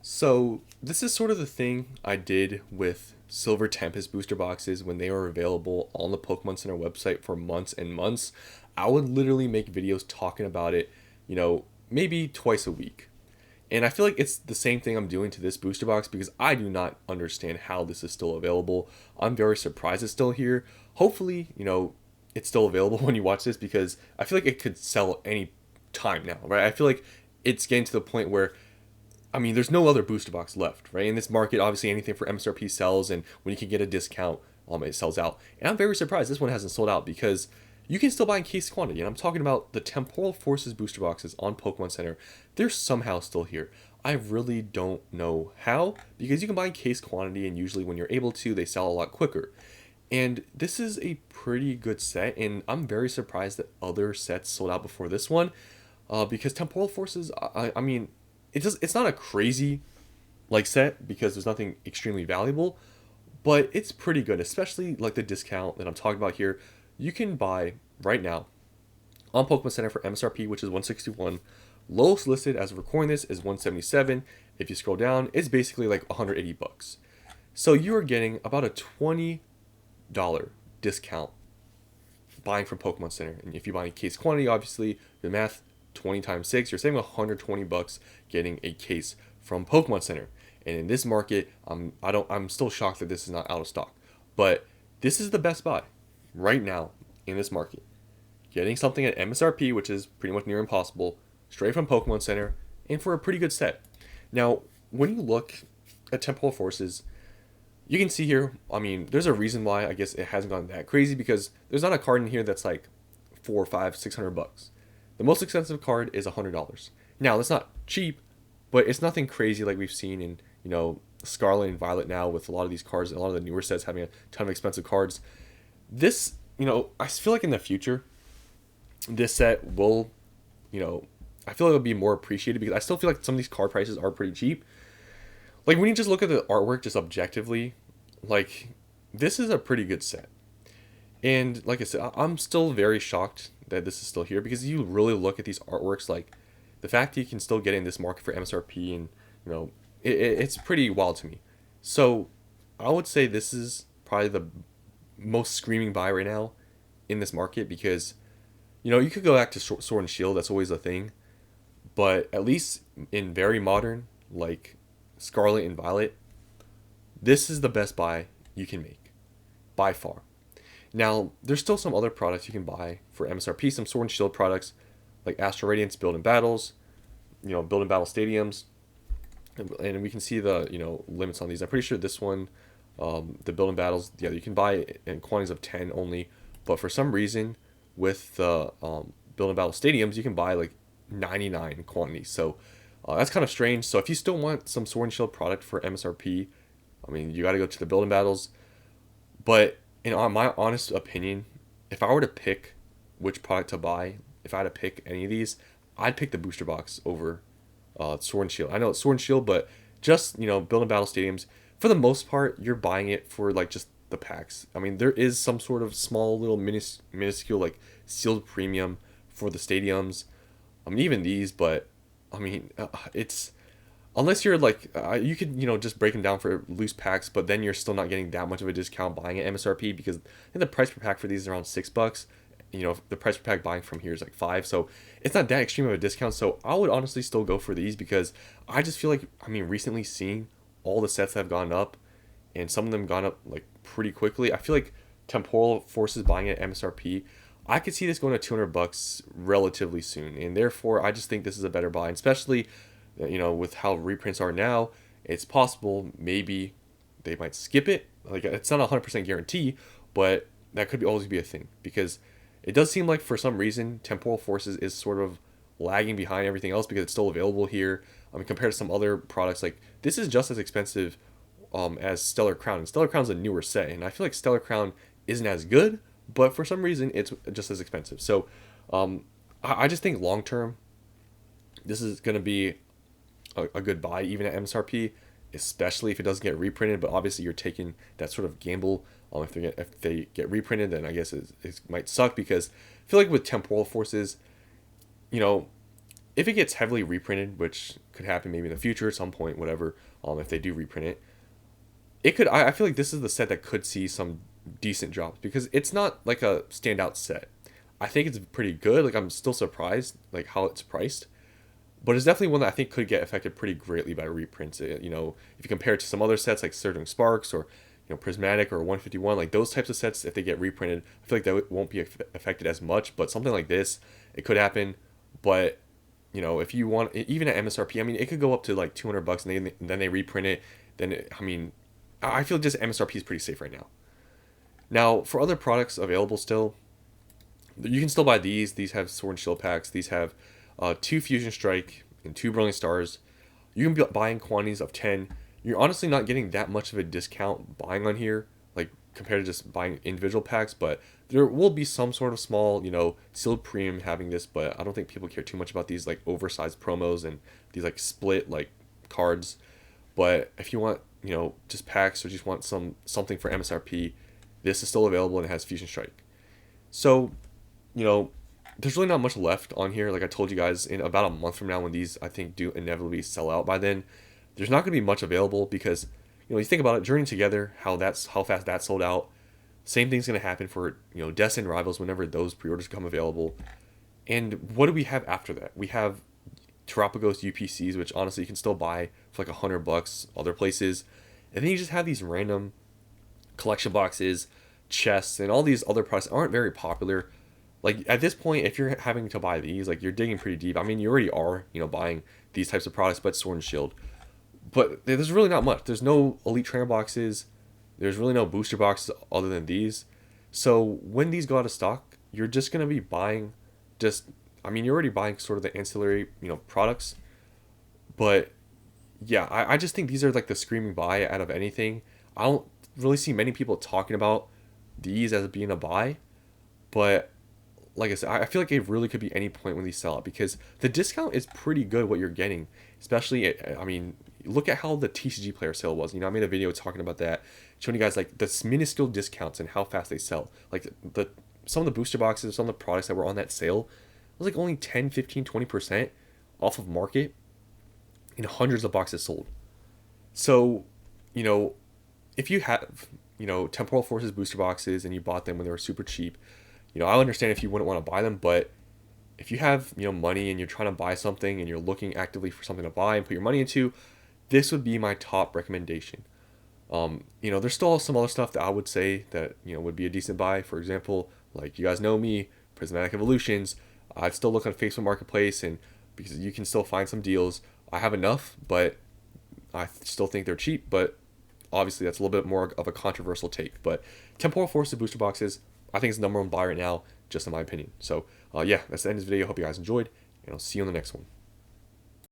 So this is sort of the thing I did with Silver Tempest booster boxes when they were available on the Pokemon Center website for months and months. I would literally make videos talking about it, maybe twice a week. And I feel like it's the same thing I'm doing to this booster box because I do not understand how this is still available. I'm very surprised it's still here. Hopefully, it's still available when you watch this because I feel like it could sell any time now, right? I feel like it's getting to the point where there's no other booster box left, right? In this market, obviously anything for MSRP sells, and when you can get a discount, it sells out. And I'm very surprised this one hasn't sold out because you can still buy in case quantity. And I'm talking about the Temporal Forces booster boxes on Pokemon Center. They're somehow still here. I really don't know how, because you can buy in case quantity, and usually when you're able to, they sell a lot quicker. And this is a pretty good set, and I'm very surprised that other sets sold out before this one, because Temporal Forces, it's not a crazy set because there's nothing extremely valuable, but it's pretty good, especially like the discount that I'm talking about here. You can buy right now on Pokemon Center for MSRP, which is 161. Lowest listed as of recording this is 177. If you scroll down, it's basically like 180 bucks. So you are getting about a $20 discount buying from Pokemon Center. And if you buy in case quantity, obviously the math, 20 times 6, you're saving 120 bucks getting a case from Pokemon Center. And in this market, I'm still shocked that this is not out of stock. But this is the best buy right now in this market. Getting something at MSRP, which is pretty much near impossible, straight from Pokemon Center, and for a pretty good set. Now, when you look at Temporal Forces, you can see here, there's a reason why I guess it hasn't gone that crazy, because there's not a card in here that's like 4, 5, 600 bucks. The most expensive card is $100. Now, that's not cheap, but it's nothing crazy like we've seen in, Scarlet and Violet now, with a lot of these cards, a lot of the newer sets having a ton of expensive cards. This, I feel like in the future, this set will, I feel like it'll be more appreciated, because I still feel like some of these card prices are pretty cheap. Like, when you just look at the artwork just objectively, like, this is a pretty good set. And like I said, I'm still very shocked that this is still here, because you really look at these artworks, like the fact that you can still get in this market for MSRP, and it's pretty wild to me. So I would say this is probably the most screaming buy right now in this market, because you could go back to Sword and Shield, that's always a thing, but at least in very modern, like Scarlet and Violet, this is the best buy you can make by far. Now, there's still some other products you can buy for MSRP, some Sword and Shield products like Astral Radiance, Build and Battles, Build and Battle Stadiums, and we can see the, limits on these. I'm pretty sure this one, the Build and Battles, yeah, you can buy in quantities of 10 only, but for some reason, with the Build and Battle Stadiums, you can buy like 99 quantities, so that's kind of strange. So if you still want some Sword and Shield product for MSRP, you got to go to the Build and Battles, but in my honest opinion, if I were to pick which product to buy, if I had to pick any of these, I'd pick the booster box over Sword and Shield. I know it's Sword and Shield, but just, Build and Battle Stadiums, for the most part, you're buying it for like just the packs. There is some sort of small little minuscule like sealed premium for the stadiums. Even these, but it's, unless you're like, you could, just break them down for loose packs, but then you're still not getting that much of a discount buying at MSRP, because I think the price per pack for these is around $6. The price per pack buying from here is like $5, so it's not that extreme of a discount. So I would honestly still go for these, because I just feel like, recently seeing all the sets that have gone up, and some of them gone up like pretty quickly. I feel like Temporal Forces buying at MSRP, I could see this going to $200 relatively soon, and therefore I just think this is a better buy, and especially with how reprints are now, it's possible maybe they might skip it. Like, it's not a 100% guarantee, but that could always be a thing, because it does seem like for some reason Temporal Forces is sort of lagging behind everything else, because it's still available here. Compared to some other products, like this is just as expensive as Stellar Crown, and Stellar Crown's a newer set, and I feel like Stellar Crown isn't as good, but for some reason it's just as expensive. So I just think long term, this is going to be a good buy even at MSRP, especially if it doesn't get reprinted. But obviously you're taking that sort of gamble. If they get reprinted, then I guess it might suck, because I feel like with Temporal Forces, if it gets heavily reprinted, which could happen maybe in the future at some point, whatever. If they do reprint it, it could. I feel like this is the set that could see some decent drops because it's not like a standout set. I think it's pretty good. Like I'm still surprised like how it's priced, but it's definitely one that I think could get affected pretty greatly by reprints. You know, if you compare it to some other sets like Surging Sparks or Prismatic or 151, like those types of sets, if they get reprinted, I feel like that won't be affected as much. But something like this, it could happen. But if you want, even at MSRP, I mean, it could go up to like $200 and then they reprint it. Then I mean, I feel just MSRP is pretty safe right now. Now for other products available still, you can still buy these. These have Sword and Shield packs. These have 2 Fusion Strike and 2 Brilliant Stars. You can be buying quantities of 10. You're honestly not getting that much of a discount buying on here, like compared to just buying individual packs, but there will be some sort of small, sealed premium having this, but I don't think people care too much about these like oversized promos and these like split like cards. But if you want, just packs or just want something for MSRP, this is still available and it has Fusion Strike. So, there's really not much left on here. Like I told you guys, in about a month from now, when these I think do inevitably sell out by then, there's not going to be much available because, you think about it, Journey Together, how fast that sold out. Same thing's going to happen for, Destined Rivals whenever those pre-orders become available. And what do we have after that? We have Terapagos UPCs, which honestly you can still buy for like $100 other places. And then you just have these random collection boxes, chests, and all these other products aren't very popular. Like at this point, if you're having to buy these, like you're digging pretty deep. I mean, you already are, buying these types of products, but Sword and Shield. But there's really not much. There's no Elite Trainer boxes. There's really no booster boxes other than these. So when these go out of stock, you're just going to be buying you're already buying sort of the ancillary, products. But yeah, I just think these are like the screaming buy out of anything. I don't really see many people talking about these as being a buy. But like I said, I feel like it really could be any point when these sell out because the discount is pretty good what you're getting. Especially, look at how the TCG player sale was. I made a video talking about that, showing you guys like the minuscule discounts and how fast they sell. Like some of the booster boxes, some of the products that were on that sale, it was like only 10, 15, 20% off of market and hundreds of boxes sold. So, if you have, Temporal Forces booster boxes and you bought them when they were super cheap, I understand if you wouldn't want to buy them, but if you have, money and you're trying to buy something and you're looking actively for something to buy and put your money into, this would be my top recommendation. There's still some other stuff that I would say that, would be a decent buy. For example, like you guys know me, Prismatic Evolutions, I'd still look on Facebook Marketplace and because you can still find some deals. I have enough, but I still think they're cheap, but obviously that's a little bit more of a controversial take. But Temporal Forces booster boxes, I think it's the number one buy right now, just in my opinion. So yeah, that's the end of this video. Hope you guys enjoyed, and I'll see you on the next one.